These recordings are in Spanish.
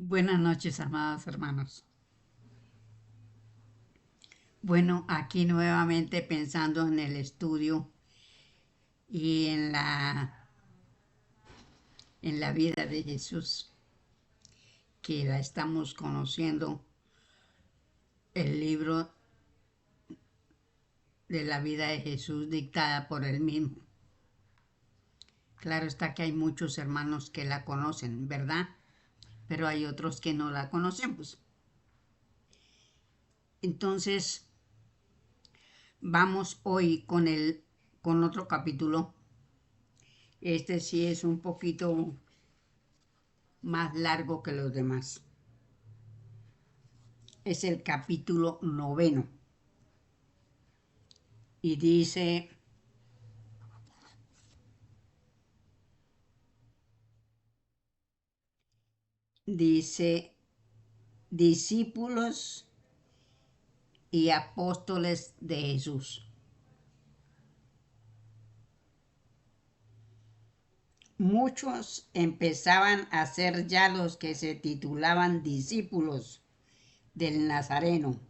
Buenas noches, amados hermanos. Bueno, aquí nuevamente pensando en el estudio y en la vida de Jesús, que la estamos conociendo, el libro de la vida de Jesús dictada por él mismo. Claro está que hay muchos hermanos que la conocen, ¿verdad? Pero hay otros que no la conocemos. Entonces, vamos hoy con otro capítulo. Este sí es un poquito más largo que los demás. Es el capítulo 9 y dice discípulos y apóstoles de Jesús. Muchos empezaban a ser ya los que se titulaban discípulos del Nazareno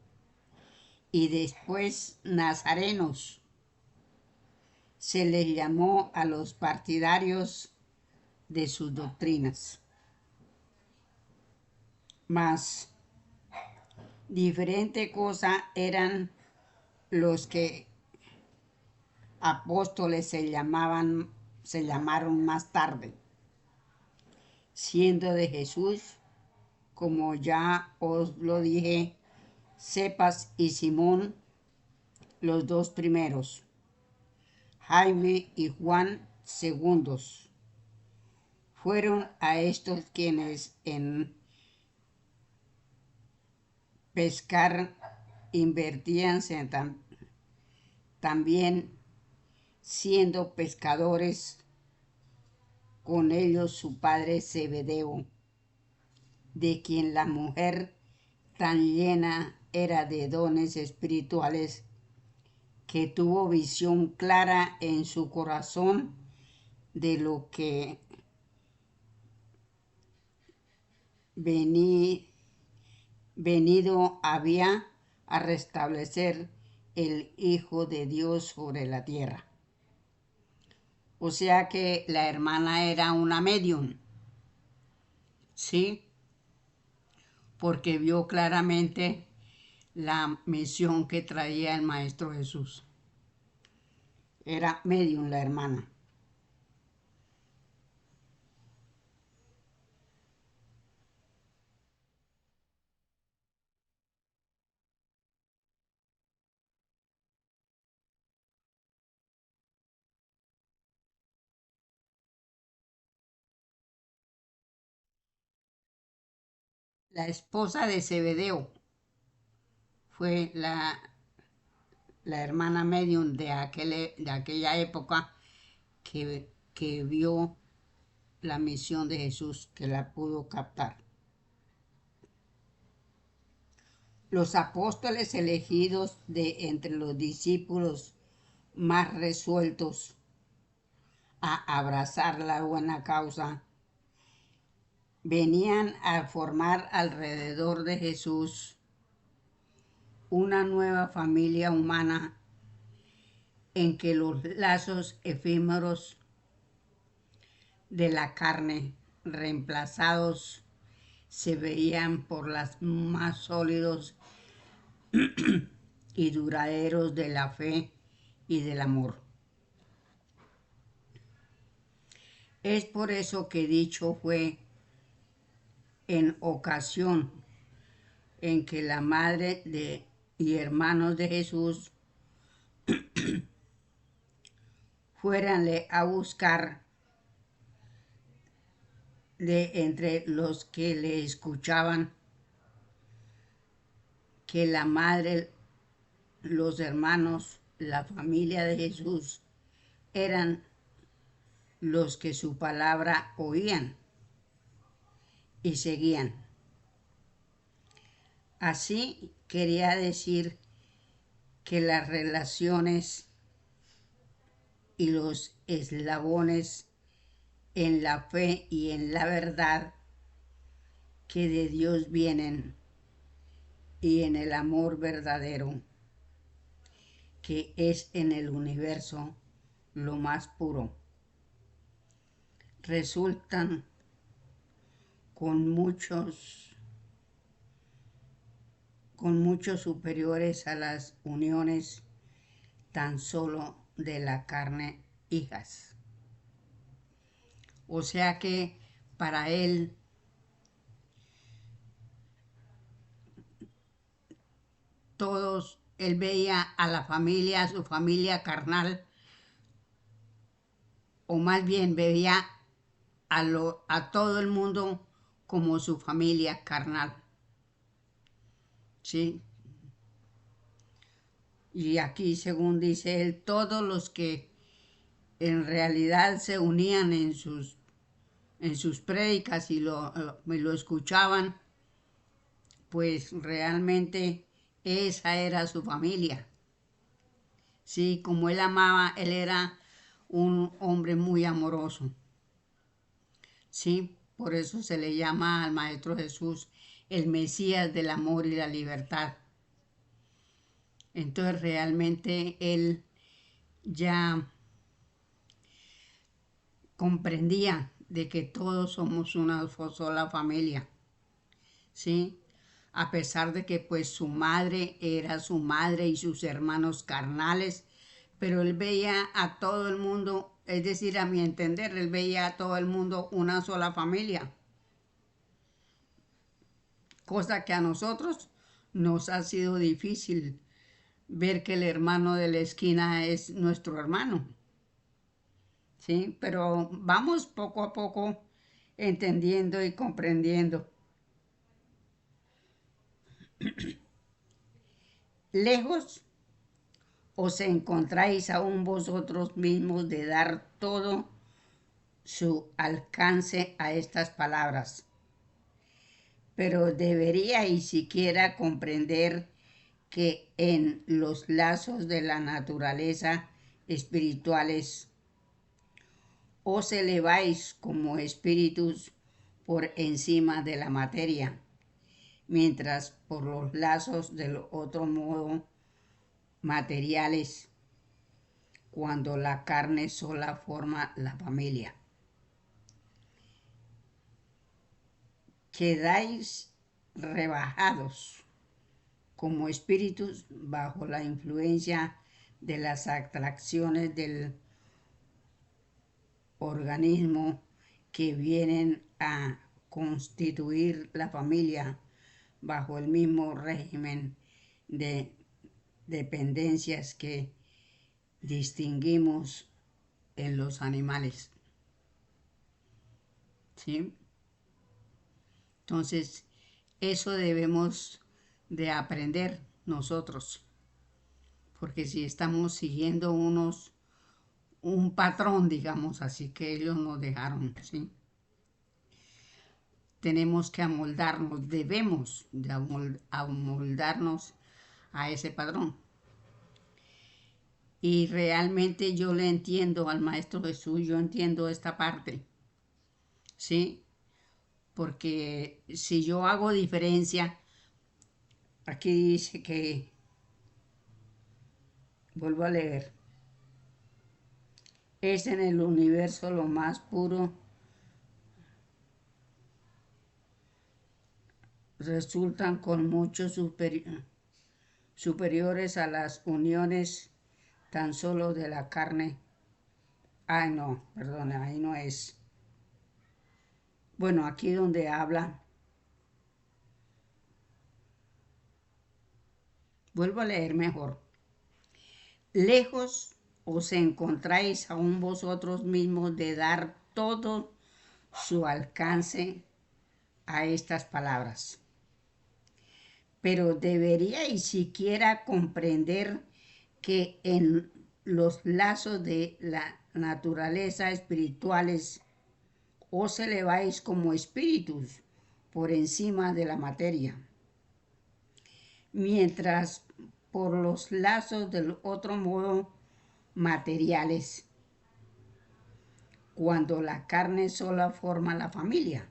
y después nazarenos. Se les llamó a los partidarios de sus doctrinas. Mas diferente cosa eran los que apóstoles se llamaron más tarde, siendo de Jesús, como ya os lo dije, Cepas y Simón, los dos primeros, Jaime y Juan segundos. Fueron a estos quienes en pescar invertíanse también, siendo pescadores, con ellos su padre Zebedeo, de quien la mujer tan llena era de dones espirituales, que tuvo visión clara en su corazón de lo que venido había a restablecer el Hijo de Dios sobre la tierra. O sea que la hermana era una medium, ¿sí? Porque vio claramente la misión que traía el Maestro Jesús. Era medium la hermana. La esposa de Zebedeo fue la hermana medium de aquella época que vio la misión de Jesús, que la pudo captar. Los apóstoles elegidos de entre los discípulos más resueltos a abrazar la buena causa venían a formar alrededor de Jesús una nueva familia humana en que los lazos efímeros de la carne reemplazados se veían por los más sólidos y duraderos de la fe y del amor. Es por eso que dicho fue en ocasión en que la madre y hermanos de Jesús fuéranle a buscar de entre los que le escuchaban, que la madre, los hermanos, la familia de Jesús eran los que su palabra oían y seguían. Así quería decir que las relaciones y los eslabones en la fe y en la verdad que de Dios vienen y en el amor verdadero que es en el universo lo más puro. Resultan con muchos superiores a las uniones tan solo de la carne hijas. O sea que para él él veía a la familia, a su familia carnal, o más bien veía a todo el mundo como su familia carnal. ¿Sí? Y aquí, según dice él, todos los que en realidad se unían en sus prédicas y lo escuchaban, pues realmente esa era su familia. Sí, como él amaba, él era un hombre muy amoroso. Sí, por eso se le llama al Maestro Jesús el Mesías del amor y la libertad. Entonces realmente él ya comprendía de que todos somos una sola familia, ¿sí? A pesar de que pues su madre era su madre y sus hermanos carnales, pero él veía a todo el mundo, es decir, a mi entender, él veía a todo el mundo una sola familia, cosa que a nosotros nos ha sido difícil ver que el hermano de la esquina es nuestro hermano, ¿sí? Pero vamos poco a poco entendiendo y comprendiendo. Lejos os encontráis aún vosotros mismos de dar todo su alcance a estas palabras, pero deberíais siquiera comprender que en los lazos de la naturaleza espirituales os eleváis como espíritus por encima de la materia, mientras por los lazos del otro modo materiales, cuando la carne sola forma la familia. Quedáis rebajados como espíritus bajo la influencia de las atracciones del organismo que vienen a constituir la familia bajo el mismo régimen de dependencias que distinguimos en los animales. ¿Sí? Entonces, eso debemos de aprender nosotros, porque si estamos siguiendo un patrón, digamos así, que ellos nos dejaron, ¿sí? Tenemos que amoldarnos, debemos de amoldarnos a ese patrón. Y realmente yo le entiendo al Maestro Jesús, yo entiendo esta parte, ¿sí? Porque si yo hago diferencia, aquí dice que, vuelvo a leer, es en el universo lo más puro, resultan con muchos superiores a las uniones tan solo de la carne. Ay, no, perdona, ahí no es. Bueno, aquí donde habla, vuelvo a leer mejor. Lejos os encontráis aún vosotros mismos de dar todo su alcance a estas palabras. Pero deberíais siquiera comprender que en los lazos de la naturaleza espirituales os eleváis como espíritus por encima de la materia, mientras por los lazos del otro modo materiales, cuando la carne sola forma la familia,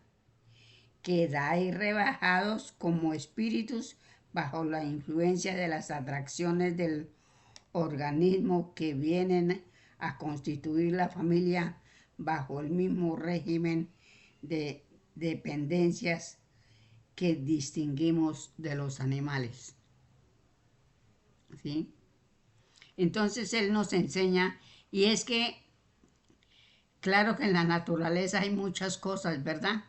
quedáis rebajados como espíritus bajo la influencia de las atracciones del organismo que vienen a constituir la familia bajo el mismo régimen de dependencias que distinguimos de los animales. ¿Sí? Entonces él nos enseña, y es que, claro que en la naturaleza hay muchas cosas, ¿verdad?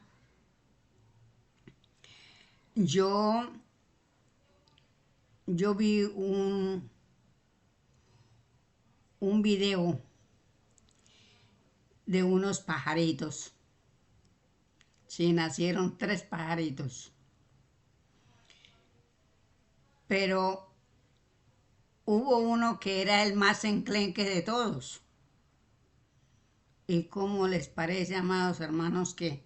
Yo, yo vi un video de unos pajaritos. Sí, nacieron 3 pajaritos. Pero hubo uno que era el más enclenque de todos. ¿Y cómo les parece, amados hermanos, que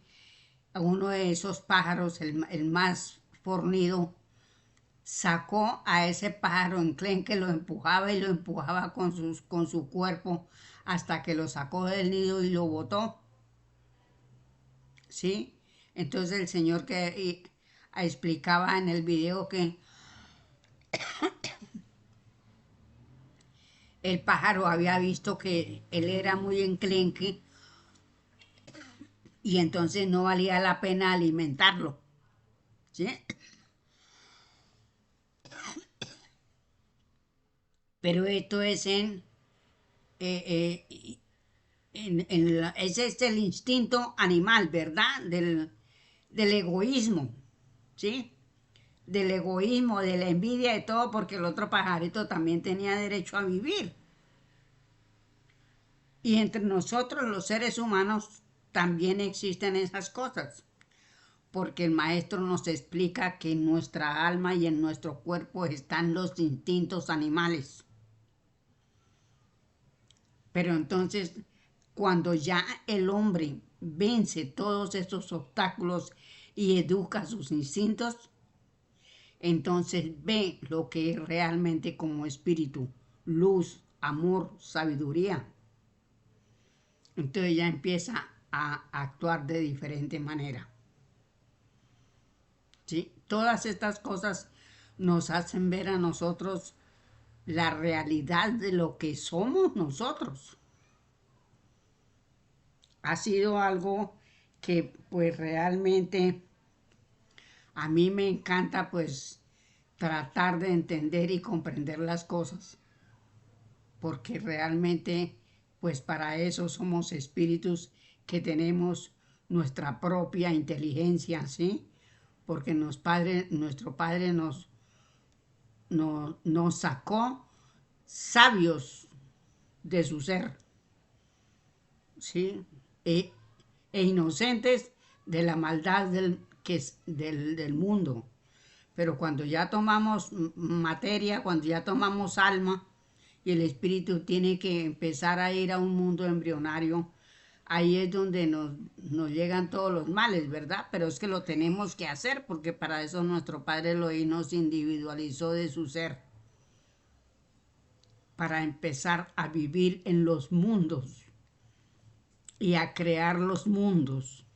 a uno de esos pájaros, el más fornido, sacó a ese pájaro enclenque, lo empujaba y lo empujaba con su cuerpo hasta que lo sacó del nido y lo botó? ¿Sí? Entonces el Señor que explicaba en el video que el pájaro había visto que él era muy enclenque y entonces no valía la pena alimentarlo. ¿Sí? Pero esto es ese es el instinto animal, ¿verdad? Del egoísmo, ¿sí? Del egoísmo, de la envidia, de todo, porque el otro pajarito también tenía derecho a vivir. Y entre nosotros, los seres humanos, también existen esas cosas, porque el maestro nos explica que en nuestra alma y en nuestro cuerpo están los instintos animales. Pero entonces, cuando ya el hombre vence todos esos obstáculos y educa sus instintos, entonces ve lo que es realmente como espíritu, luz, amor, sabiduría. Entonces ya empieza a actuar de diferente manera. ¿Sí? Todas estas cosas nos hacen ver a nosotros la realidad de lo que somos nosotros. Ha sido algo que pues realmente a mí me encanta pues tratar de entender y comprender las cosas, porque realmente pues para eso somos espíritus que tenemos nuestra propia inteligencia, ¿sí? Porque nuestro Padre nos sacó sabios de su ser, ¿sí? E, e inocentes de la maldad del mundo. Pero cuando ya tomamos materia, cuando ya tomamos alma, y el espíritu tiene que empezar a ir a un mundo embrionario, ahí es donde nos llegan todos los males, ¿verdad? Pero es que lo tenemos que hacer porque para eso nuestro Padre Elohim nos individualizó de su ser, para empezar a vivir en los mundos y a crear los mundos.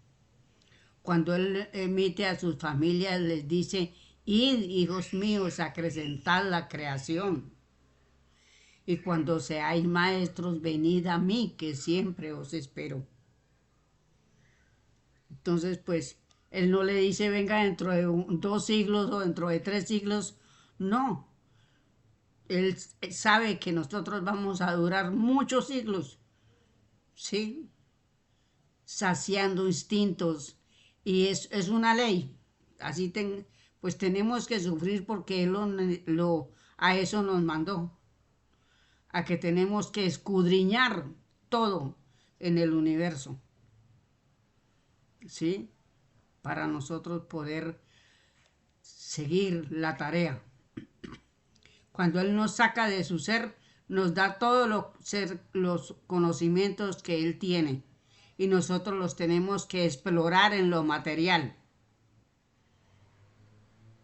Cuando Él emite a sus familias, les dice: id, hijos míos, acrecentad la creación. Y cuando seáis maestros, venid a mí, que siempre os espero. Entonces, pues, Él no le dice: venga dentro de 2 siglos o dentro de 3 siglos. No. Él sabe que nosotros vamos a durar muchos siglos, ¿sí? Saciando instintos. Y es una ley. Así pues tenemos que sufrir porque Él a eso nos mandó. A que tenemos que escudriñar todo en el universo, ¿sí? Para nosotros poder seguir la tarea. Cuando Él nos saca de su ser, nos da todos los conocimientos que Él tiene y nosotros los tenemos que explorar en lo material.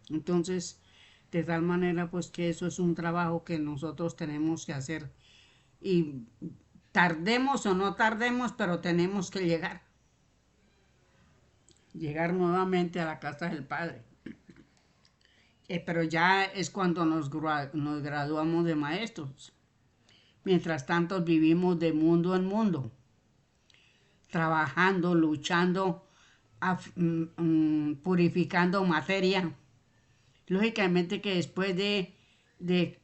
Entonces, de tal manera pues que eso es un trabajo que nosotros tenemos que hacer y tardemos o no tardemos, pero tenemos que llegar. llegar nuevamente a la casa del Padre. Pero ya es cuando nos graduamos de maestros. Mientras tanto vivimos de mundo en mundo, trabajando, luchando, purificando materia. Lógicamente que después de, de,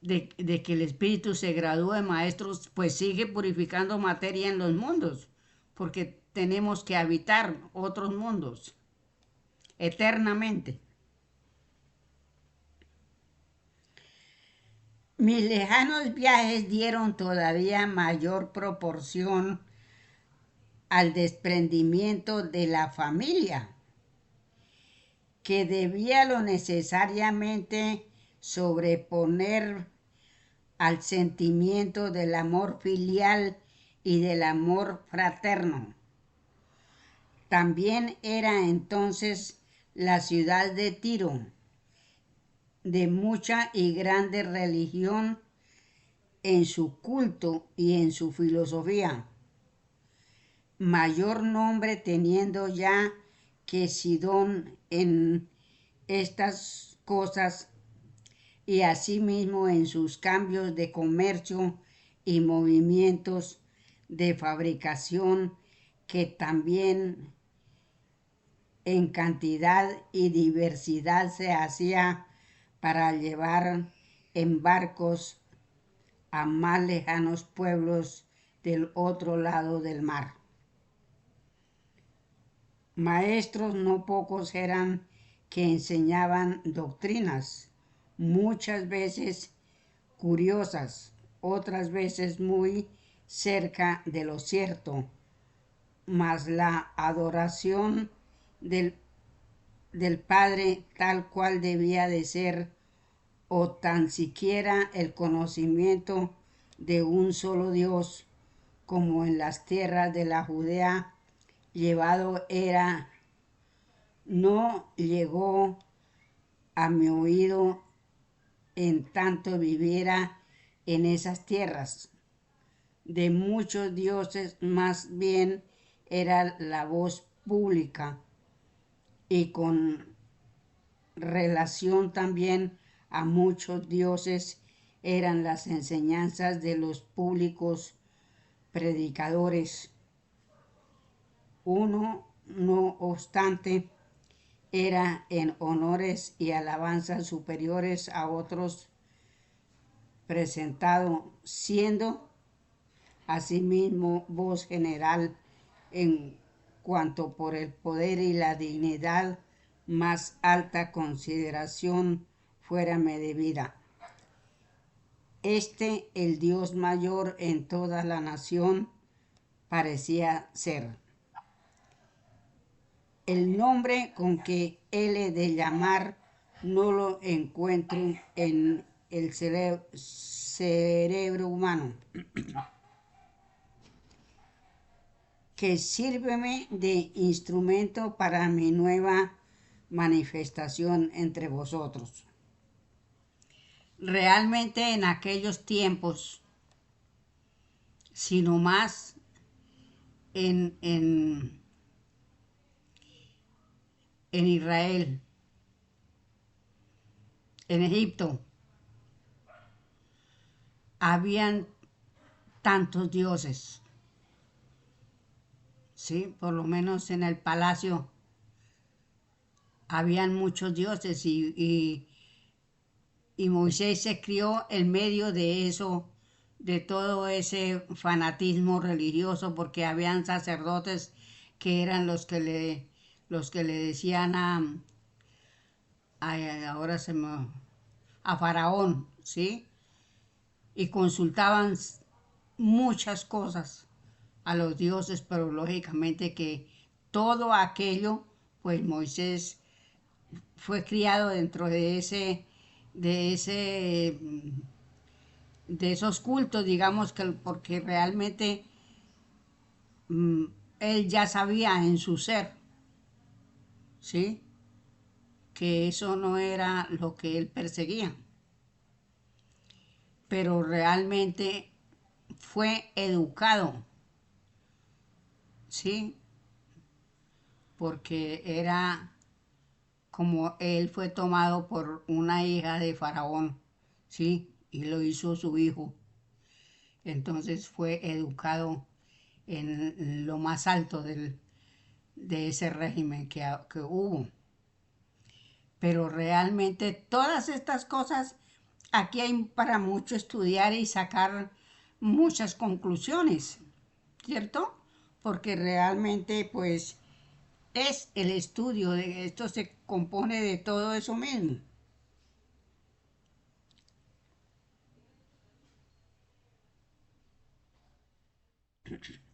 de que el espíritu se gradúe de maestros, pues sigue purificando materia en los mundos, porque tenemos que habitar otros mundos eternamente. Mis lejanos viajes dieron todavía mayor proporción al desprendimiento de la familia, que debía lo necesariamente sobreponer al sentimiento del amor filial y del amor fraterno. También era entonces la ciudad de Tiro, de mucha y grande religión en su culto y en su filosofía, mayor nombre teniendo ya que Sidón en estas cosas, y asimismo en sus cambios de comercio y movimientos de fabricación, que también en cantidad y diversidad se hacía para llevar en barcos a más lejanos pueblos del otro lado del mar. Maestros no pocos eran que enseñaban doctrinas, muchas veces curiosas, otras veces muy cerca de lo cierto, mas la adoración del Padre tal cual debía de ser, o tan siquiera el conocimiento de un solo Dios, como en las tierras de la Judea llevado era, no llegó a mi oído en tanto viviera en esas tierras. De muchos dioses más bien era la voz pública, y con relación también a muchos dioses eran las enseñanzas de los públicos predicadores. Uno, no obstante, era en honores y alabanzas superiores a otros presentado, siendo asimismo voz general en cuanto por el poder y la dignidad más alta consideración fuérame debida. El Dios mayor en toda la nación, parecía ser. El nombre con que él he de llamar no lo encuentro en el cerebro humano, que sírveme de instrumento para mi nueva manifestación entre vosotros. Realmente en aquellos tiempos, sino más en Israel, en Egipto, habían tantos dioses, ¿sí? Por lo menos en el palacio habían muchos dioses y Moisés se crió en medio de eso, de todo ese fanatismo religioso, porque habían sacerdotes que eran los que le decían ahora a Faraón, ¿sí? Y consultaban muchas cosas a los dioses, pero lógicamente que todo aquello, pues Moisés fue criado dentro de ese, de esos cultos, digamos que porque realmente mm, él ya sabía en su ser, ¿sí? Que eso no era lo que él perseguía, pero realmente fue educado, ¿sí? porque era como él fue tomado por una hija de Faraón, ¿sí? Y lo hizo su hijo. Entonces fue educado en lo más alto de ese régimen que hubo. Pero realmente todas estas cosas, aquí hay para mucho estudiar y sacar muchas conclusiones, ¿cierto? Porque realmente pues es el estudio de esto, se compone de todo eso mismo.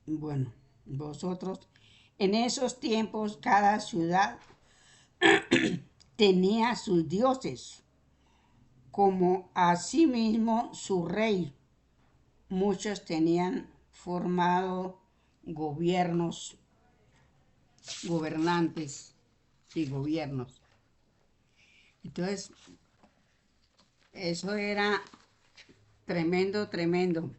Bueno, vosotros, en esos tiempos cada ciudad tenía sus dioses, como asimismo su rey. Muchos tenían formado gobiernos, gobernantes y gobiernos. Entonces, eso era tremendo, tremendo.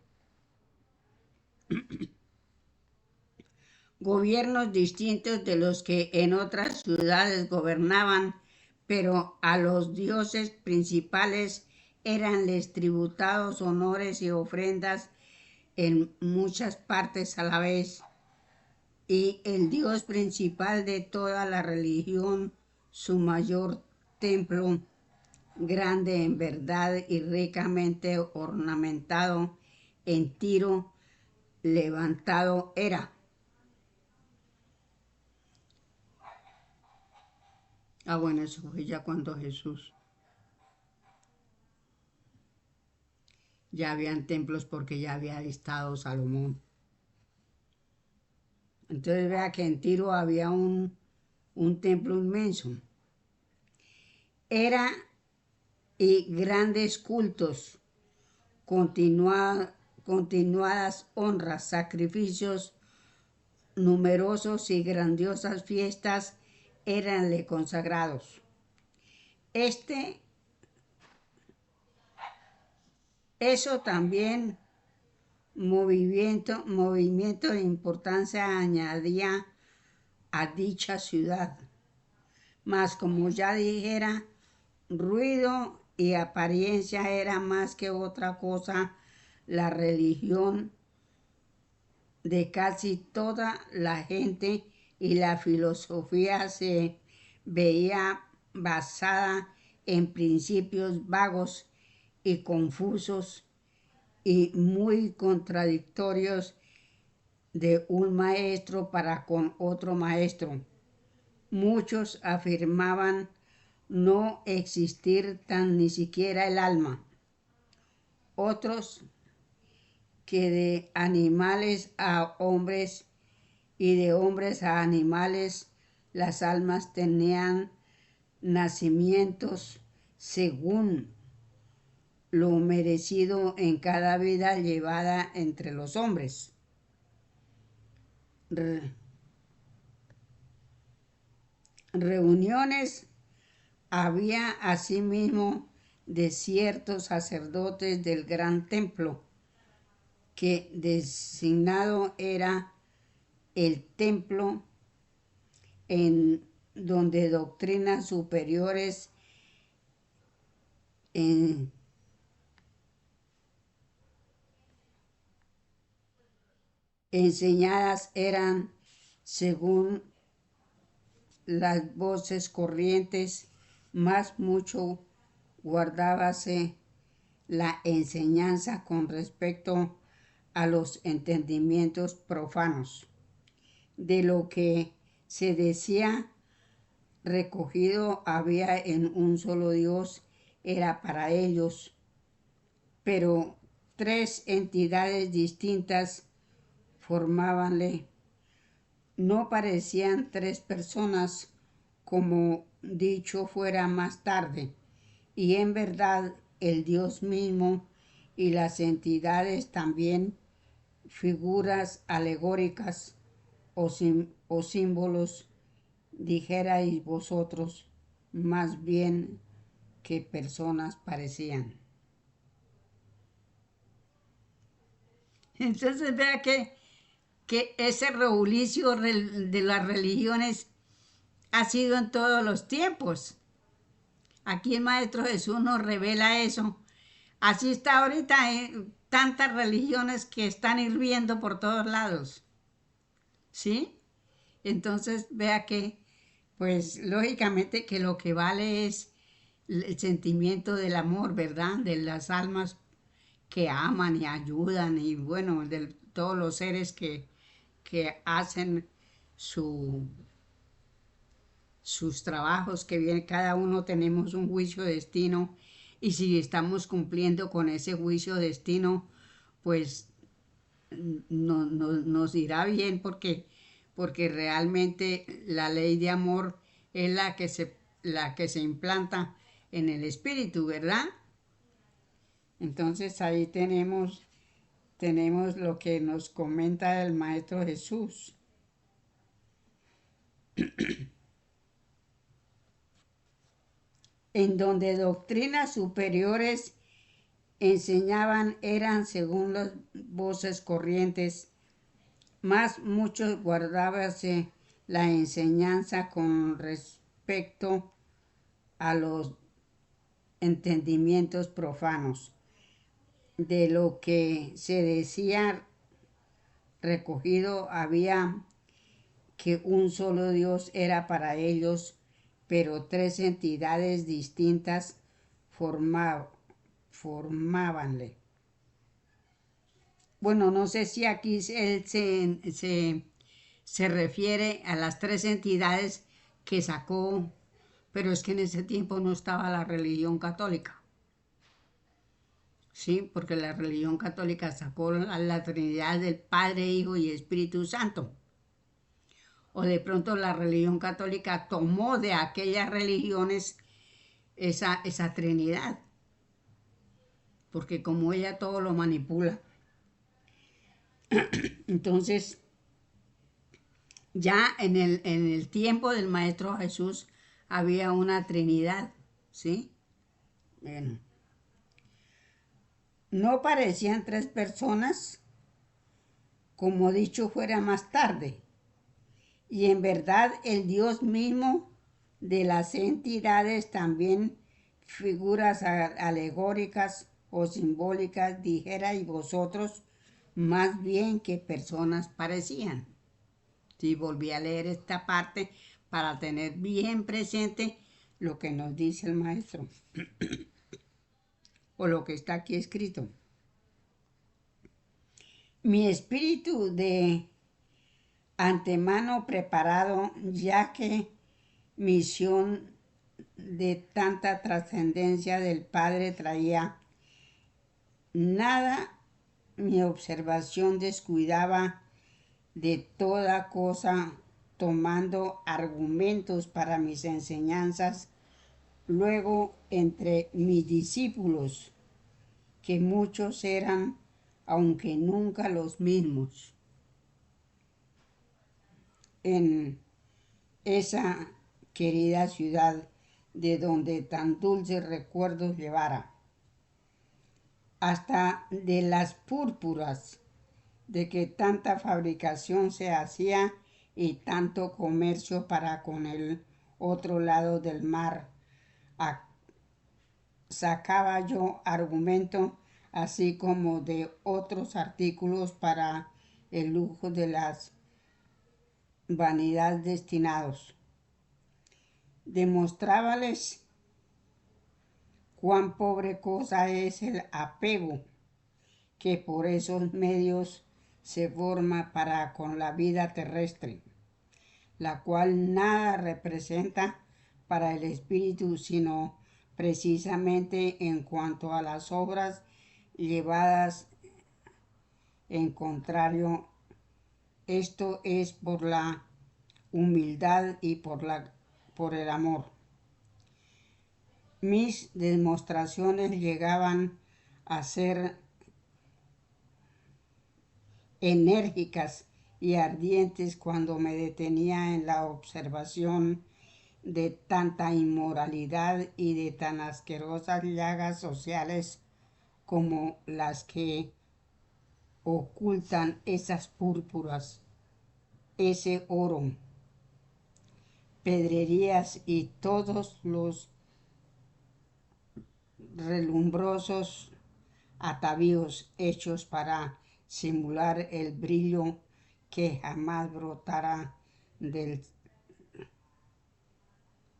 Gobiernos distintos de los que en otras ciudades gobernaban, pero a los dioses principales eranles tributados honores y ofrendas en muchas partes a la vez, y el dios principal de toda la religión, su mayor templo, grande en verdad y ricamente ornamentado, en Tiro levantado era. Bueno, eso fue ya cuando Jesús. Ya habían templos porque ya había estado Salomón. Entonces vea que en Tiro había un templo inmenso. Era y grandes cultos, continuadas honras, sacrificios, numerosos y grandiosas fiestas eranle consagrados. Este, eso también movimiento de importancia añadía a dicha ciudad. Mas como ya dijera, ruido y apariencia era más que otra cosa la religión de casi toda la gente, y la filosofía se veía basada en principios vagos y confusos y muy contradictorios de un maestro para con otro maestro. Muchos afirmaban no existir tan ni siquiera el alma. Otros que de animales a hombres y de hombres a animales las almas tenían nacimientos según lo merecido en cada vida llevada entre los hombres. Reuniones había asimismo de ciertos sacerdotes del gran templo, que designado era el templo en donde doctrinas superiores en, enseñadas eran según las voces corrientes, más mucho guardábase la enseñanza con respecto a los entendimientos profanos. De lo que se decía recogido había en un solo Dios, era para ellos, pero tres entidades distintas formábanle. No parecían tres personas, como dicho fuera más tarde, y en verdad el Dios mismo y las entidades también figuras alegóricas o símbolos, dijerais vosotros, más bien que personas parecían. Entonces vea que ese rebulicio de las religiones ha sido en todos los tiempos. Aquí el Maestro Jesús nos revela eso. Así está ahorita tantas religiones que están hirviendo por todos lados. ¿Sí? Entonces vea que, pues lógicamente que lo que vale es el sentimiento del amor, ¿verdad? De las almas que aman y ayudan y bueno, de todos los seres que hacen su, sus trabajos, que bien, cada uno tenemos un juicio de destino y si estamos cumpliendo con ese juicio de destino, pues nos irá bien porque realmente la ley de amor es la que se implanta en el espíritu, ¿verdad? Entonces ahí tenemos lo que nos comenta el Maestro Jesús. En donde doctrinas superiores enseñaban eran según las voces corrientes, mas muchos guardábase la enseñanza con respecto a los entendimientos profanos. De lo que se decía recogido había que un solo Dios era para ellos, pero tres entidades distintas formábanle. Bueno, no sé si aquí él se refiere a las tres entidades que sacó, pero es que en ese tiempo no estaba la religión católica. Sí, porque la religión católica sacó la Trinidad del Padre, Hijo y Espíritu Santo. O de pronto la religión católica tomó de aquellas religiones esa Trinidad, porque como ella todo lo manipula. Entonces, ya en el tiempo del Maestro Jesús había una Trinidad, ¿sí? Bueno, no parecían tres personas, como dicho fuera más tarde, y en verdad el Dios mismo de las entidades también figuras alegóricas o simbólicas, dijera, y vosotros más bien que personas parecían. Sí, volví a leer esta parte para tener bien presente lo que nos dice el maestro o lo que está aquí escrito. Mi espíritu de antemano preparado, ya que misión de tanta trascendencia del Padre traía, nada mi observación descuidaba de toda cosa, tomando argumentos para mis enseñanzas, luego entre mis discípulos, que muchos eran, aunque nunca los mismos, en esa querida ciudad de donde tan dulces recuerdos llevara, hasta de las púrpuras de que tanta fabricación se hacía y tanto comercio para con el otro lado del mar. Sacaba yo argumento así como de otros artículos para el lujo de las vanidades destinados. Demostrábales cuán pobre cosa es el apego que por esos medios se forma para con la vida terrestre, la cual nada representa para el espíritu, sino precisamente en cuanto a las obras llevadas en contrario. Esto es por la humildad y por el amor. Mis demostraciones llegaban a ser enérgicas y ardientes cuando me detenía en la observación de tanta inmoralidad y de tan asquerosas llagas sociales como las que ocultan esas púrpuras, ese oro. pedrerías y todos los relumbrosos atavíos hechos para simular el brillo que jamás brotará del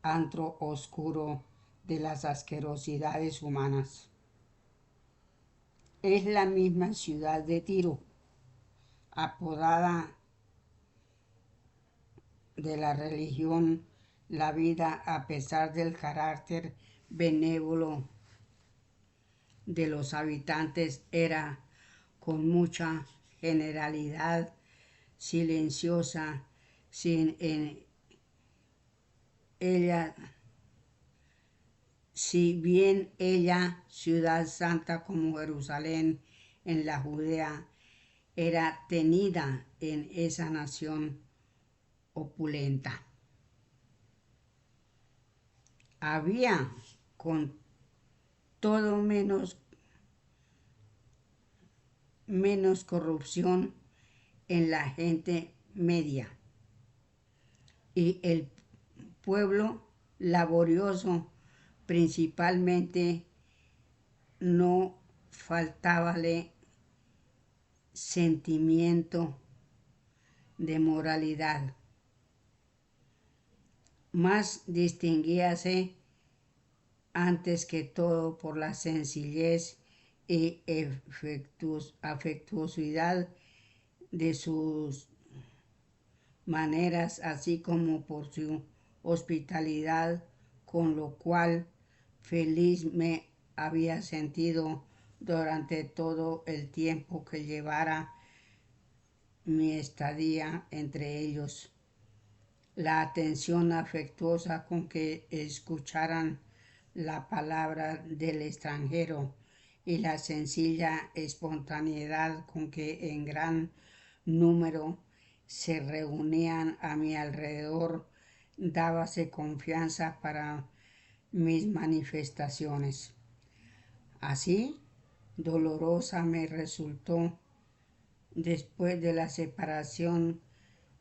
antro oscuro de las asquerosidades humanas. Es la misma ciudad de Tiro, apodada de la religión, la vida, a pesar del carácter benévolo de los habitantes, era con mucha generalidad silenciosa, sin en ella, si bien ella, ciudad santa como Jerusalén en la Judea, era tenida en esa nación opulenta. Había con todo menos corrupción en la gente media, y el pueblo laborioso principalmente no faltábale sentimiento de moralidad, más distinguíase antes que todo por la sencillez y afectuosidad de sus maneras, así como por su hospitalidad, con lo cual feliz me había sentido durante todo el tiempo que llevara mi estadía entre ellos. La atención afectuosa con que escucharan la palabra del extranjero y la sencilla espontaneidad con que en gran número se reunían a mi alrededor dábase confianza para mis manifestaciones. Así, dolorosa me resultó, después de la separación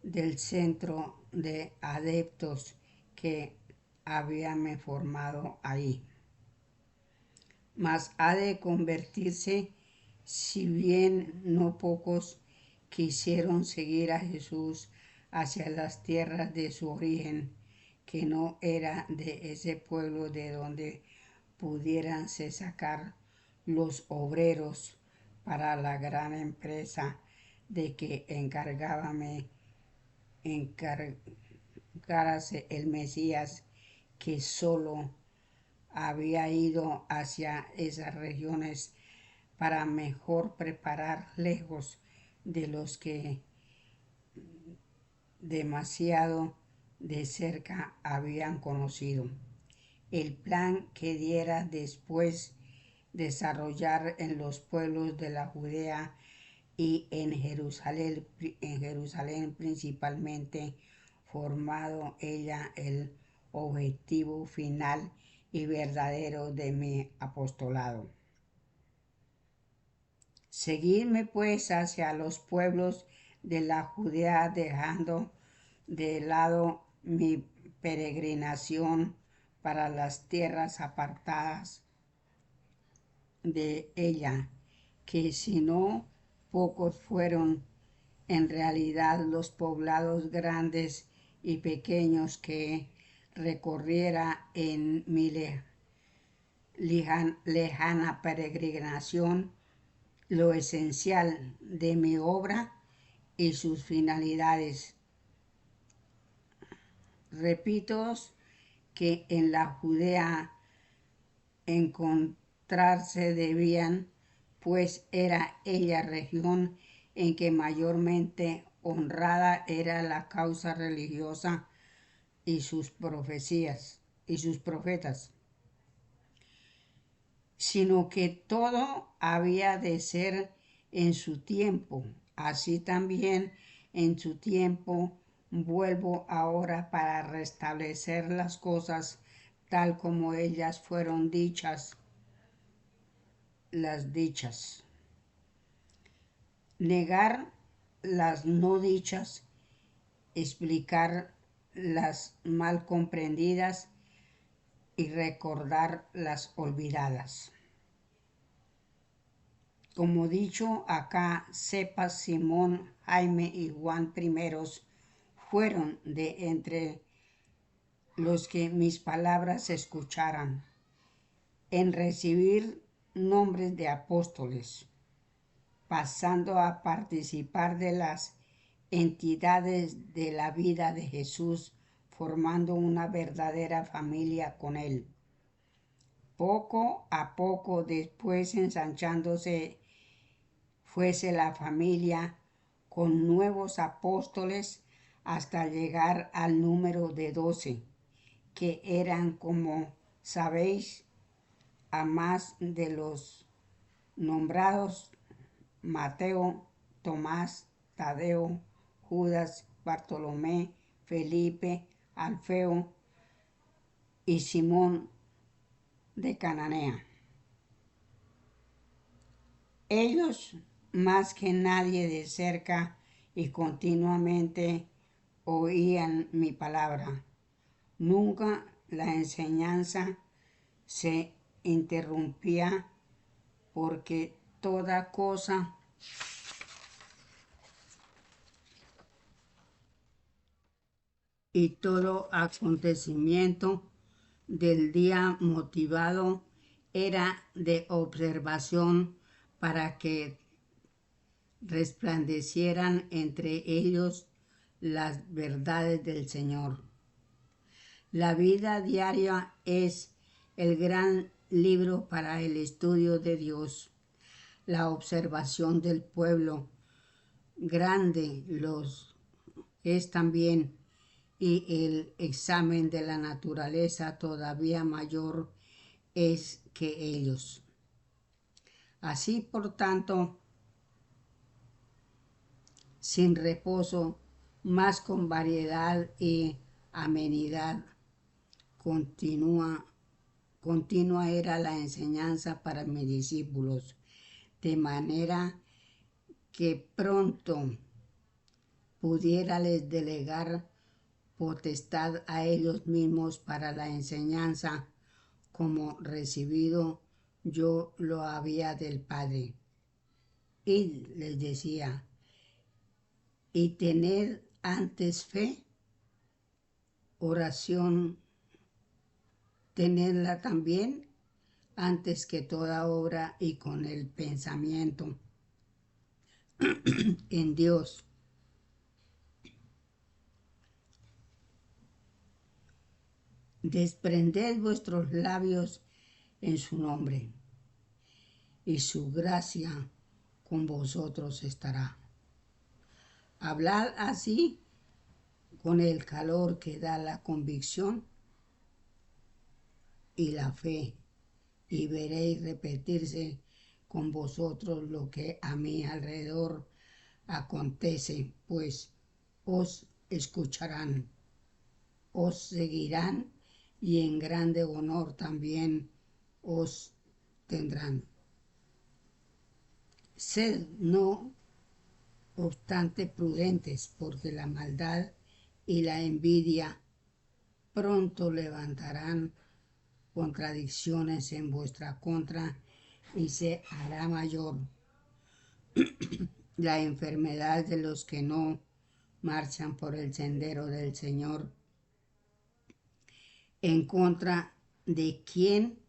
del centro de adeptos que habíame formado ahí. Mas ha de convertirse, si bien no pocos quisieron seguir a Jesús hacia las tierras de su origen, que no era de ese pueblo de donde pudiéranse sacar los obreros para la gran empresa de que encargárase el Mesías, que solo había ido hacia esas regiones para mejor preparar lejos de los que demasiado de cerca habían conocido. El plan que diera después desarrollar en los pueblos de la Judea y en Jerusalén principalmente, formado ella el objetivo final y verdadero de mi apostolado. Seguidme pues hacia los pueblos de la Judea, dejando de lado mi peregrinación para las tierras apartadas de ella, que si no pocos fueron en realidad los poblados grandes y pequeños que recorriera en mi lejana peregrinación. Lo esencial de mi obra y sus finalidades. Repito que en la Judea encontrarse debían, pues era ella región en que mayormente honrada era la causa religiosa y sus profecías y sus profetas, sino que todo había de ser en su tiempo. Así también en su tiempo vuelvo ahora para restablecer las cosas tal como ellas fueron dichas, las dichas. Negar las no dichas, explicar las mal comprendidas y recordar las olvidadas. Como dicho acá, Cepas, Simón, Jaime y Juan primeros fueron de entre los que mis palabras escucharan, en recibir nombres de apóstoles, pasando a participar de las entidades de la vida de Jesús, formando una verdadera familia con él. Poco a poco después ensanchándose fuese la familia con nuevos apóstoles hasta llegar al número de 12, que eran, como sabéis, a más de los nombrados Mateo, Tomás, Tadeo, Judas, Bartolomé, Felipe, Alfeo y Simón de Cananea. Ellos, más que nadie de cerca y continuamente, oían mi palabra. Nunca la enseñanza se interrumpía, porque toda cosa y todo acontecimiento del día motivado era de observación para que resplandecieran entre ellos las verdades del Señor. La vida diaria es el gran libro para el estudio de Dios, la observación del pueblo grande los es también, y el examen de la naturaleza todavía mayor es que ellos. Así, por tanto, sin reposo, más con variedad y amenidad, continua era la enseñanza para mis discípulos, de manera que pronto pudiérales delegar potestad a ellos mismos para la enseñanza, como recibido yo lo había del Padre. Y les decía, y tened antes fe, oración, tenedla también antes que toda obra, y con el pensamiento en Dios. Desprended vuestros labios en su nombre, y su gracia con vosotros estará. Hablad así con el calor que da la convicción y la fe, y veréis repetirse con vosotros lo que a mi alrededor acontece, pues os escucharán, os seguirán, y en grande honor también os tendrán. Sed no obstante prudentes, porque la maldad y la envidia pronto levantarán contradicciones en vuestra contra, y se hará mayor la enfermedad de los que no marchan por el sendero del Señor, en contra de quien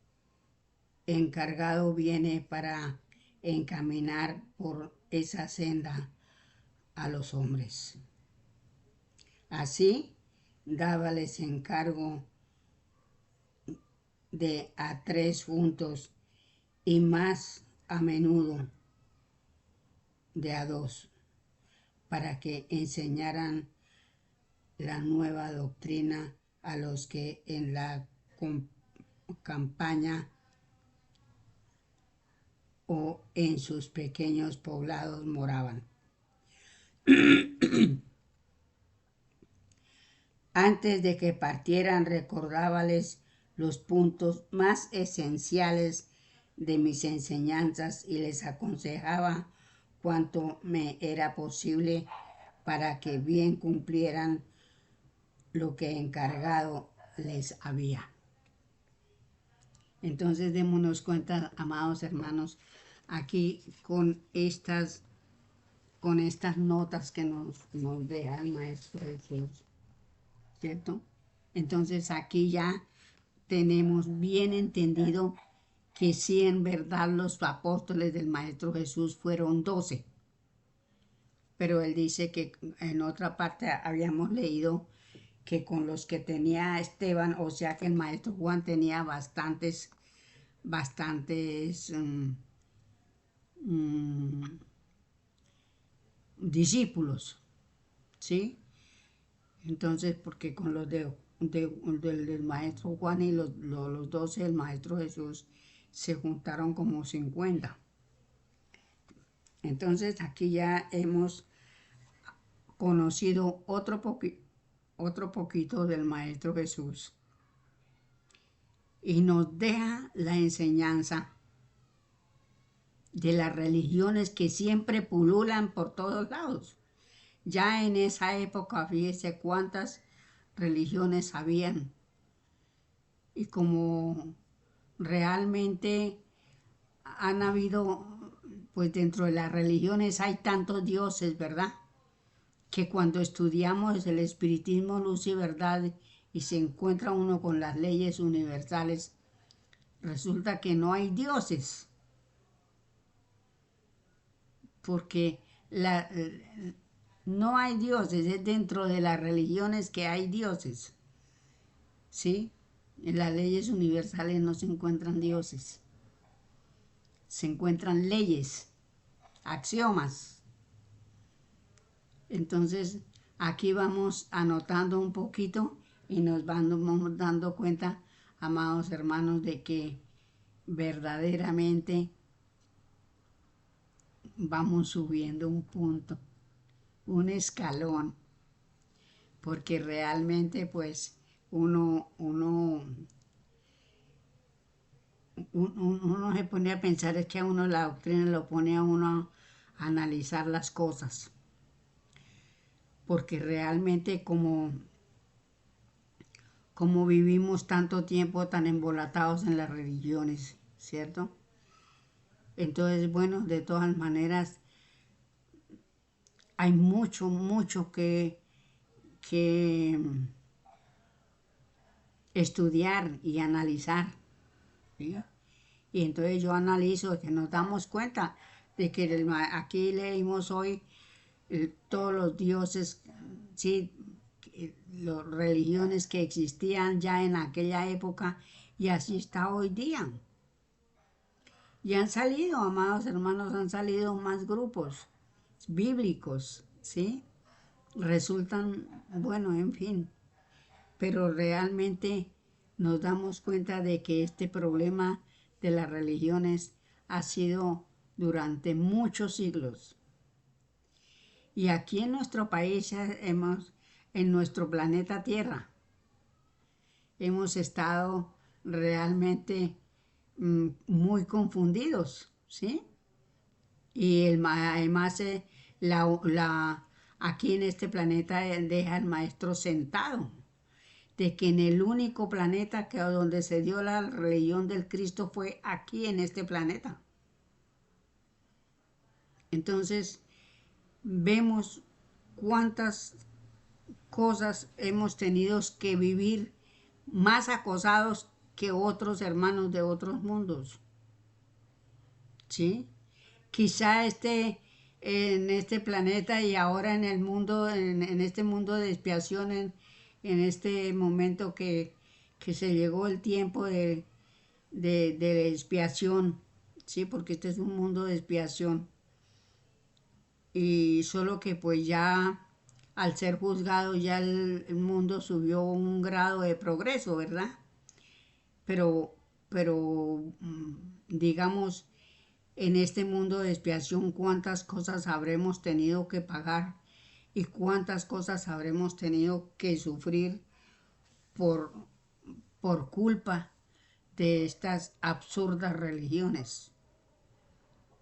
encargado viene para encaminar por esa senda a los hombres. Así, dábales encargo de a 3 juntos, y más a menudo de a 2, para que enseñaran la nueva doctrina a los que en la campaña o en sus pequeños poblados moraban. Antes de que partieran, recordábales los puntos más esenciales de mis enseñanzas, y les aconsejaba cuanto me era posible para que bien cumplieran lo que encargado les había. Entonces démonos cuenta, amados hermanos, aquí con estas notas que nos deja el Maestro Jesús, ¿cierto? Entonces aquí ya tenemos bien entendido que sí, en verdad los apóstoles del Maestro Jesús fueron 12, pero él dice que en otra parte habíamos leído que con los que tenía Esteban, o sea que el Maestro Juan tenía bastantes discípulos, ¿sí? Entonces, porque con los del Maestro Juan y los 12 del Maestro Jesús se juntaron como 50. Entonces aquí ya hemos conocido otro poquito del Maestro Jesús y nos deja la enseñanza de las religiones que siempre pululan por todos lados. Ya en esa época, fíjese cuántas religiones habían y como realmente han habido, pues dentro de las religiones hay tantos dioses, ¿verdad? Que cuando estudiamos el espiritismo, luz y verdad, y se encuentra uno con las leyes universales, resulta que no hay dioses, porque no hay dioses, es dentro de las religiones que hay dioses, ¿sí? En las leyes universales no se encuentran dioses, se encuentran leyes, axiomas. Entonces, aquí vamos anotando un poquito y nos vamos dando cuenta, amados hermanos, de que verdaderamente vamos subiendo un punto, un escalón, porque realmente pues uno se pone a pensar, es que a uno la doctrina lo pone a uno a analizar las cosas, porque realmente como vivimos tanto tiempo tan embolatados en las religiones, ¿cierto? Entonces, bueno, de todas maneras, hay mucho que estudiar y analizar, ¿sí? Y entonces yo analizo que nos damos cuenta de que aquí leímos hoy todos los dioses, ¿sí? Las religiones que existían ya en aquella época y así está hoy día. Y han salido, amados hermanos, han salido más grupos bíblicos, ¿sí? Resultan, bueno, en fin, pero realmente nos damos cuenta de que este problema de las religiones ha sido durante muchos siglos. Y aquí en nuestro país en nuestro planeta Tierra, hemos estado realmente muy confundidos, ¿sí? Y además aquí en este planeta deja al maestro sentado, de que en el único planeta donde se dio la religión del Cristo fue aquí en este planeta. Entonces vemos cuántas cosas hemos tenido que vivir más acosados que otros hermanos de otros mundos, ¿sí? Quizá en este planeta y ahora en el mundo, en este mundo de expiación, en este momento que se llegó el tiempo de expiación, ¿sí? Porque este es un mundo de expiación. Y solo que pues ya al ser juzgado ya el mundo subió un grado de progreso, ¿verdad? Pero digamos, en este mundo de expiación, cuántas cosas habremos tenido que pagar y cuántas cosas habremos tenido que sufrir por, por culpa de estas absurdas religiones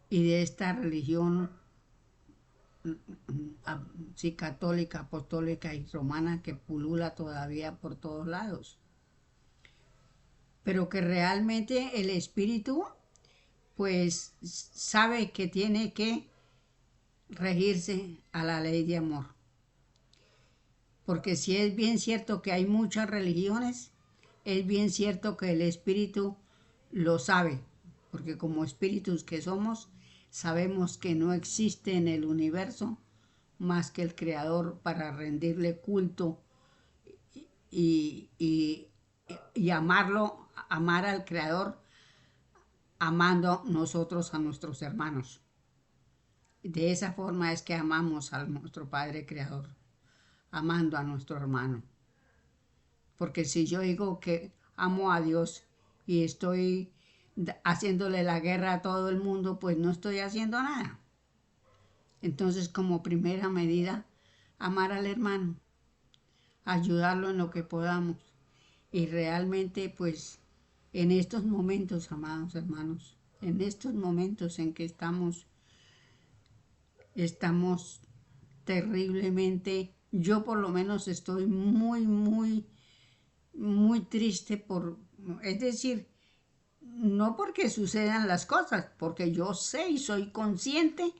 y de esta religión sí, católica, apostólica y romana que pulula todavía por todos lados. Pero que realmente el espíritu pues sabe que tiene que regirse a la ley de amor. Porque si es bien cierto que hay muchas religiones, es bien cierto que el espíritu lo sabe, porque como espíritus que somos, sabemos que no existe en el universo más que el Creador para rendirle culto y, y, y amarlo, amar al Creador, amando nosotros a nuestros hermanos. De esa forma es que amamos a nuestro Padre Creador, amando a nuestro hermano. Porque si yo digo que amo a Dios y estoy haciéndole la guerra a todo el mundo, pues no estoy haciendo nada. Entonces, como primera medida, amar al hermano, ayudarlo en lo que podamos. Y realmente, pues, en estos momentos, amados hermanos, en estos momentos en que estamos terriblemente, yo por lo menos estoy muy triste es decir, no porque sucedan las cosas, porque yo sé y soy consciente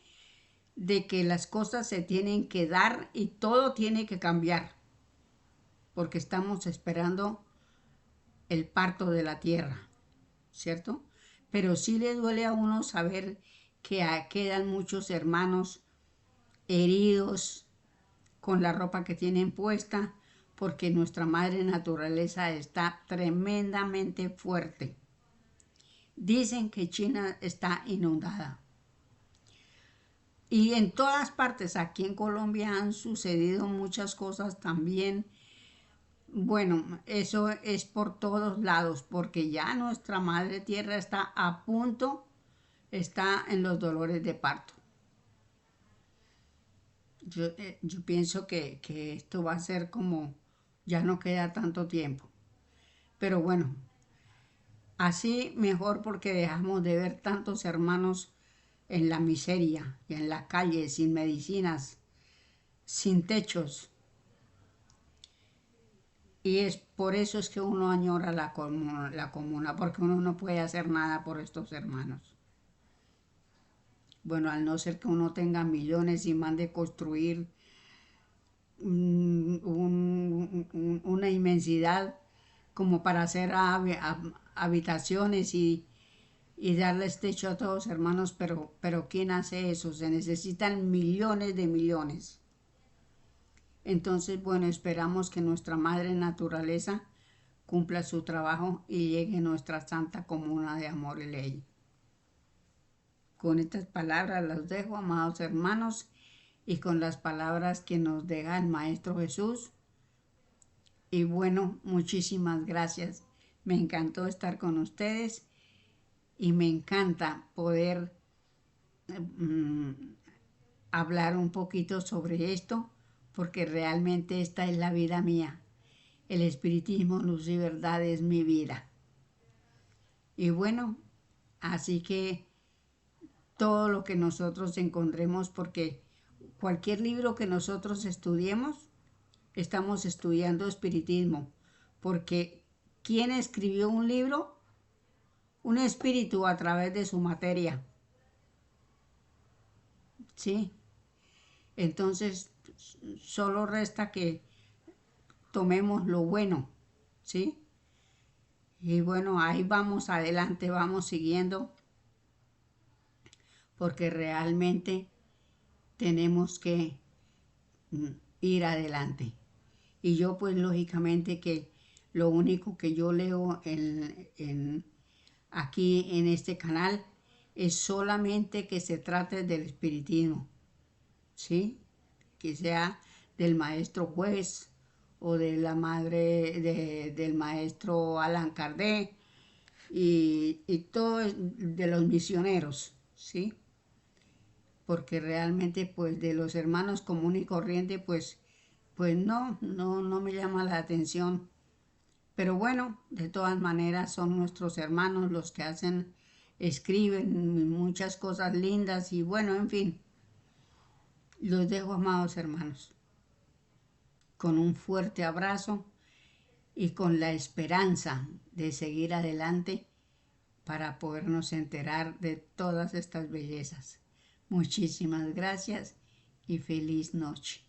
de que las cosas se tienen que dar y todo tiene que cambiar, porque estamos esperando el parto de la tierra, ¿cierto? Pero sí le duele a uno saber que quedan muchos hermanos heridos con la ropa que tienen puesta, porque nuestra madre naturaleza está tremendamente fuerte. Dicen que China está inundada. Y en todas partes, aquí en Colombia han sucedido muchas cosas también. Bueno, eso es por todos lados, porque ya nuestra madre tierra está a punto, está en los dolores de parto. Yo pienso que esto va a ser como, ya no queda tanto tiempo. Pero bueno, así mejor porque dejamos de ver tantos hermanos en la miseria y en la calle, sin medicinas, sin techos. Y es por eso es que uno añora la comuna, porque uno no puede hacer nada por estos hermanos. Bueno, al no ser que uno tenga millones y mande construir una inmensidad como para hacer habitaciones y darles techo a todos los hermanos, pero ¿quién hace eso? Se necesitan millones de millones. Entonces, bueno, esperamos que nuestra madre naturaleza cumpla su trabajo y llegue nuestra santa comuna de amor y ley. Con estas palabras las dejo, amados hermanos, y con las palabras que nos deja el Maestro Jesús. Y bueno, muchísimas gracias. Me encantó estar con ustedes y me encanta poder hablar un poquito sobre esto, porque realmente esta es la vida mía. El espiritismo, luz y verdad es mi vida. Y bueno, así que todo lo que nosotros encontremos, porque cualquier libro que nosotros estudiemos, estamos estudiando espiritismo, porque ¿quién escribió un libro? Un espíritu a través de su materia. ¿Sí? Entonces, solo resta que tomemos lo bueno, ¿sí? Y bueno, ahí vamos adelante, vamos siguiendo, porque realmente tenemos que ir adelante. Y yo pues lógicamente que lo único que yo leo aquí en este canal es solamente que se trate del espiritismo, ¿sí? Que sea del maestro Juez o de la madre del maestro Allan Kardec y todo de los misioneros, ¿sí? Porque realmente pues de los hermanos común y corriente pues no me llama la atención. Pero bueno, de todas maneras son nuestros hermanos los que escriben muchas cosas lindas y bueno, en fin. Los dejo, amados hermanos, con un fuerte abrazo y con la esperanza de seguir adelante para podernos enterar de todas estas bellezas. Muchísimas gracias y feliz noche.